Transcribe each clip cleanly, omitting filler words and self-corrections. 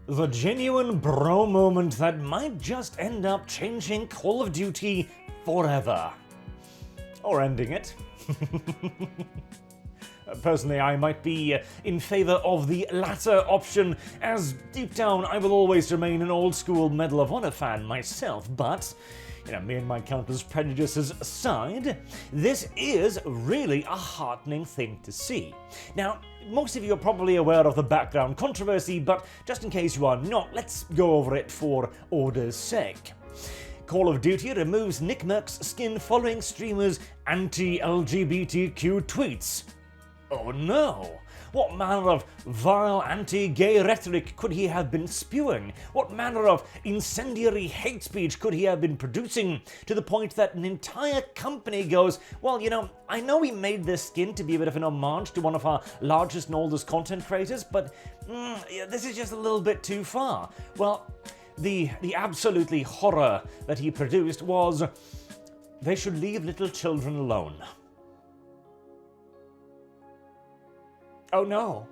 The genuine bro moment that might just end up changing Call of Duty forever. Or ending it. Personally, I might be in favour of the latter option, as deep down I will always remain an old-school Medal of Honor fan myself, but me and my countless prejudices aside, this is really a heartening thing to see. Now, most of you are probably aware of the background controversy, but just in case you are not, let's go over it for order's sake. Call of Duty removes Nickmercs skin following streamers' anti-LGBTQ tweets. Oh no! What manner of vile anti-gay rhetoric could he have been spewing? What manner of incendiary hate speech could he have been producing to the point that an entire company goes, well, I know we made this skin to be a bit of an homage to one of our largest and oldest content creators, but this is just a little bit too far. Well, the absolutely horror that he produced was, they should leave little children alone. Oh no.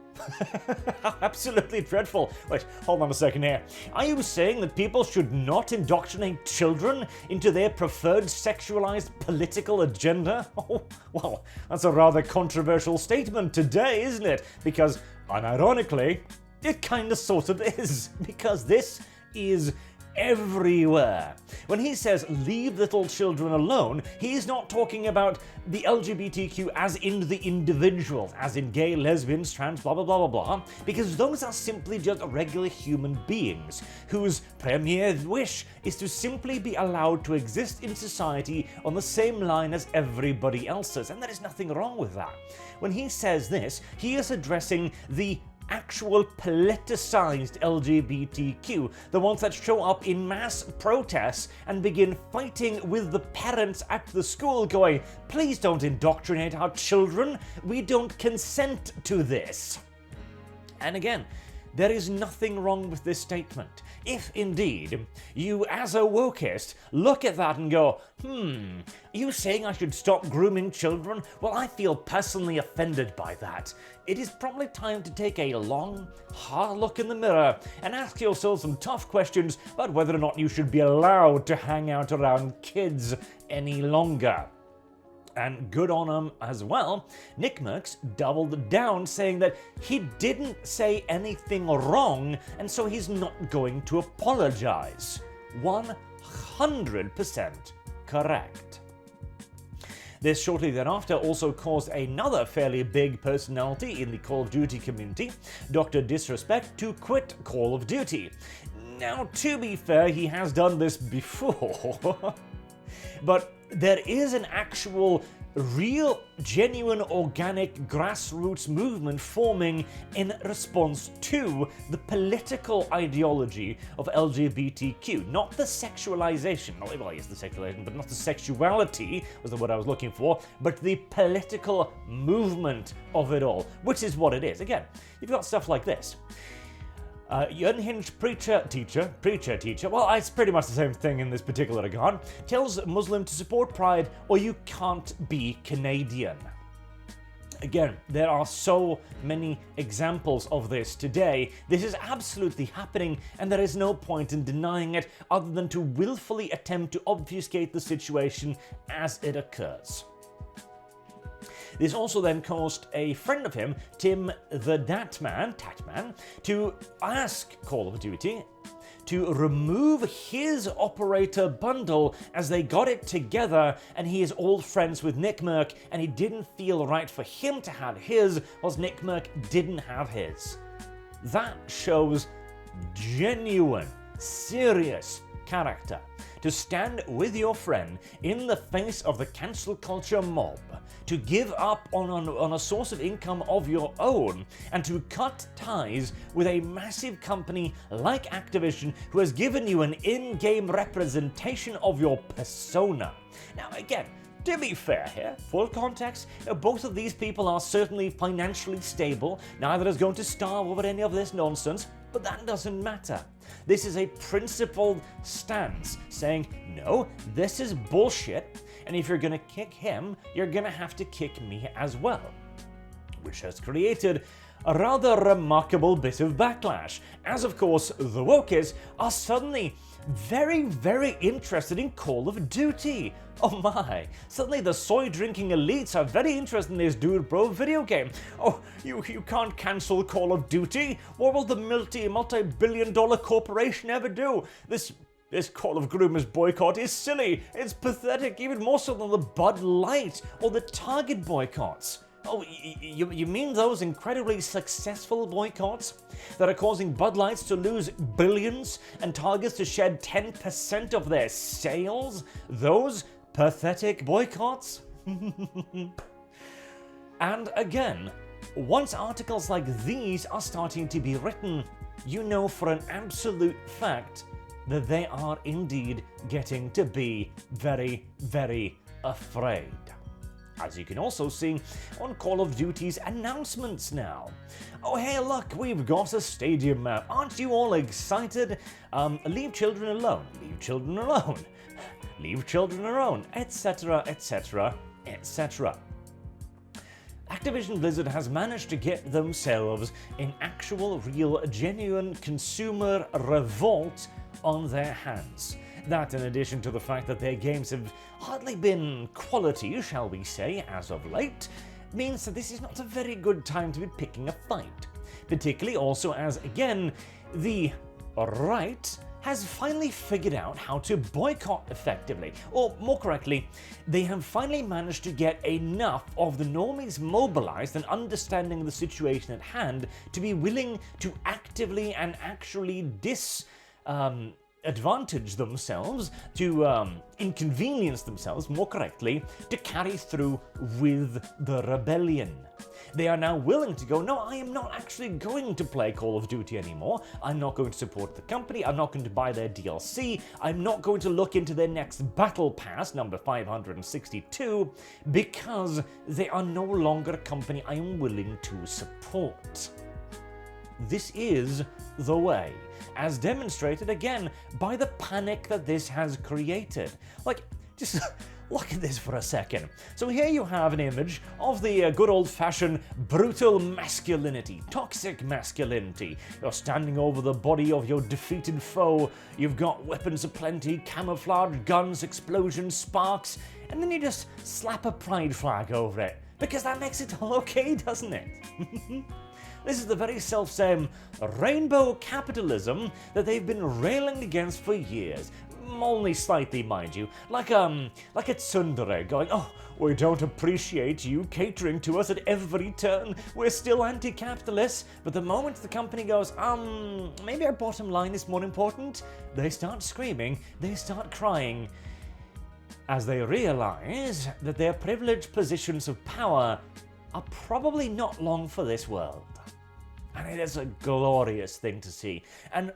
Absolutely dreadful. Wait, hold on a second here. Are you saying that people should not indoctrinate children into their preferred sexualized political agenda? Oh, well, that's a rather controversial statement today, isn't it? Because, unironically, it kinda sort of is. Because this is everywhere. When he says leave little children alone, he's not talking about the LGBTQ as in the individuals, as in gay, lesbians, trans, blah blah blah blah blah, because those are simply just regular human beings whose premier wish is to simply be allowed to exist in society on the same line as everybody else's, and there is nothing wrong with that. When he says this, he is addressing the actual politicized LGBTQ, the ones that show up in mass protests and begin fighting with the parents at the school going, please don't indoctrinate our children, we don't consent to this. And again, there is nothing wrong with this statement. If indeed you, as a wokeist, look at that and go, are you saying I should stop grooming children? Well, I feel personally offended by that. It is probably time to take a long, hard look in the mirror and ask yourself some tough questions about whether or not you should be allowed to hang out around kids any longer. And good on him as well, Nickmercs doubled down saying that he didn't say anything wrong and so he's not going to apologize. 100% correct. This shortly thereafter also caused another fairly big personality in the Call of Duty community, Dr. Disrespect, to quit Call of Duty. Now, to be fair, he has done this before, but there is an actual, real, genuine, organic grassroots movement forming in response to the political ideology of LGBTQ. Not the sexualization, well, yes, the sexualization, but not the sexuality was the word I was looking for, but the political movement of it all, which is what it is. Again, you've got stuff like this. Unhinged preacher teacher, well, it's pretty much the same thing in this particular regard, tells Muslim to support Pride or you can't be Canadian. Again, there are so many examples of this today. This is absolutely happening and there is no point in denying it other than to willfully attempt to obfuscate the situation as it occurs. This also then caused a friend of him, TimTheTatman, to ask Call of Duty to remove his operator bundle as they got it together and he is old friends with Nickmerc and it didn't feel right for him to have his whilst Nickmerc didn't have his. That shows genuine, serious character. To stand with your friend in the face of the cancel culture mob, to give up on a source of income of your own, and to cut ties with a massive company like Activision who has given you an in-game representation of your persona. Now again, to be fair here, full context, both of these people are certainly financially stable, neither is going to starve over any of this nonsense, but that doesn't matter. This is a principled stance, saying, no, this is bullshit, and if you're gonna kick him, you're gonna have to kick me as well. Which has created a rather remarkable bit of backlash, as of course the wokies are suddenly very, very interested in Call of Duty. Oh my, suddenly the soy-drinking elites are very interested in this Dude Bro video game. Oh, you can't cancel Call of Duty? What will the multi-billion-dollar corporation ever do? This Call of Groomers boycott is silly, it's pathetic, even more so than the Bud Light or the Target boycotts. Oh, you mean those incredibly successful boycotts that are causing Bud Lights to lose billions and Targets to shed 10% of their sales? Those pathetic boycotts? And again, once articles like these are starting to be written, you know for an absolute fact that they are indeed getting to be very, very afraid. As you can also see on Call of Duty's announcements now. Oh hey look, we've got a stadium map. Aren't you all excited? Leave children alone, leave children alone, leave children alone, etc, etc, etc. Activision Blizzard has managed to get themselves an actual, real, genuine consumer revolt on their hands. That, in addition to the fact that their games have hardly been quality, shall we say, as of late, means that this is not a very good time to be picking a fight. Particularly also as, again, the right has finally figured out how to boycott effectively. Or more correctly, they have finally managed to get enough of the normies mobilized and understanding the situation at hand to be willing to actively and actually advantage themselves, to inconvenience themselves, more correctly, to carry through with the rebellion. They are now willing to go, no, I am not actually going to play Call of Duty anymore. I'm not going to support the company. I'm not going to buy their DLC. I'm not going to look into their next Battle Pass, number 562, because they are no longer a company I am willing to support. This is the way, as demonstrated again by the panic that this has created. Like, just look at this for a second. So here you have an image of the good old-fashioned brutal masculinity, toxic masculinity. You're standing over the body of your defeated foe. You've got weapons aplenty, camouflage, guns, explosions, sparks, and then you just slap a pride flag over it. Because that makes it all okay, doesn't it? This is the very self-same rainbow capitalism that they've been railing against for years. Only slightly, mind you. Like a tsundere going, oh, we don't appreciate you catering to us at every turn. We're still anti-capitalist. But the moment the company goes, maybe our bottom line is more important, they start screaming, they start crying, as they realize that their privileged positions of power are probably not long for this world. And it is a glorious thing to see. And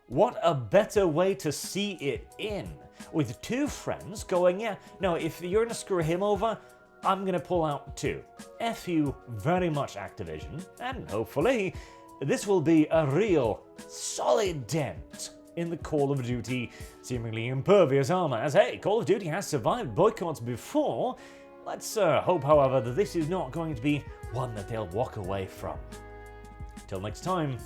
what a better way to see it in, with two friends going, yeah, no, if you're gonna screw him over, I'm gonna pull out too. F you very much, Activision, and hopefully this will be a real solid dent in the Call of Duty seemingly impervious armor, as hey, Call of Duty has survived boycotts before. Let's hope, however, that this is not going to be one that they'll walk away from. Till next time,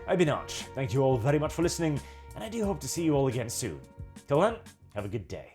I've been Arch. Thank you all very much for listening, and I do hope to see you all again soon. Till then, have a good day.